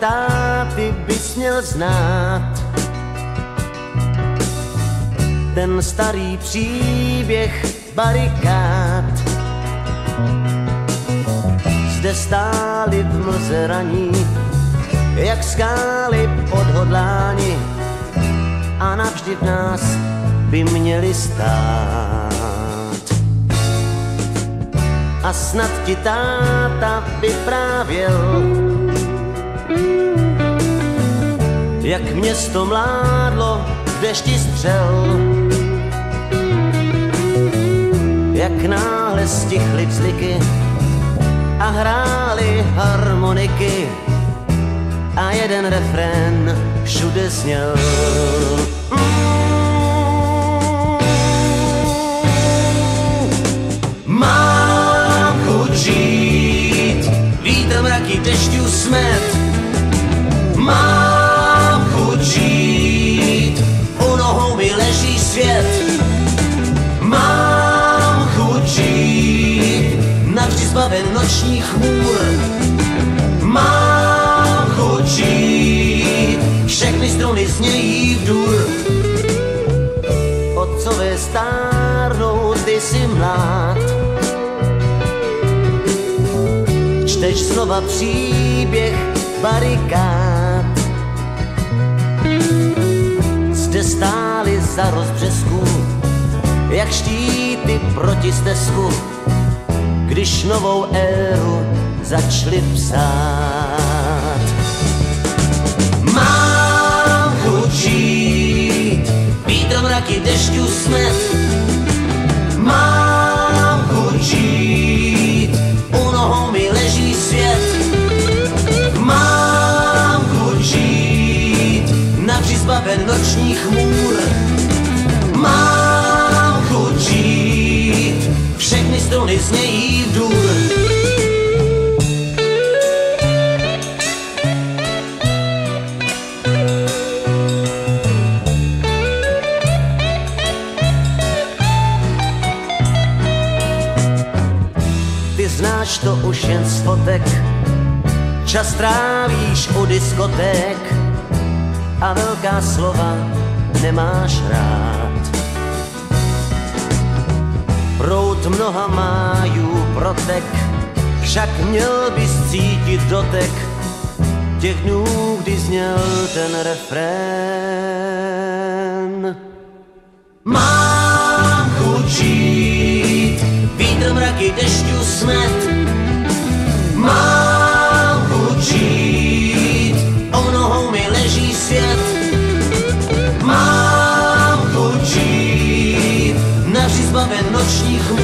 táty bys měl znát. Ten starý příběh barikád. Zde stáli v mlze raní, jak skály odhodláni, a navždy v nás by měli stát. A snad ti táta vyprávěl, jak město mládlo v dešti střel, jak náhle stichly vzliky a hrály harmoniky a jeden refrén všude zněl. Mám chuť žít, vítr mraky dešťů smet. Mám chuť žít, u nohou mi leží svět. Mám chuť žít, navždy zbaven nočních chmůr. Mám chuť žít, všechny struny znějí v dur. Otcové stárnou, ty si mlád. Čteš znova příběh barikád. Zde stáli za rozbřesku, jak štíty proti stezku, když novou éru začali psát. Mám chuť žít, vítr mraky dešťů smet. Mám chuť žít, u nohou mi leží svět. Mám chuť žít, navždy zbaven nočních chmůr. Mám chuť žít, všechny struny znějí v dur. Ty znáš to už jen z fotek, čas trávíš u diskoték a velká slova nemáš rád. Proud mnoha májů protek, však měl bys cítit dotek těch dnů, kdy zněl ten refrén. Mám chuť žít, vítr mraky dešťů smet. Mám chuť žít, o nohou mi leží svět. Mám chuť žít, navždy zbaven nočních chmůr.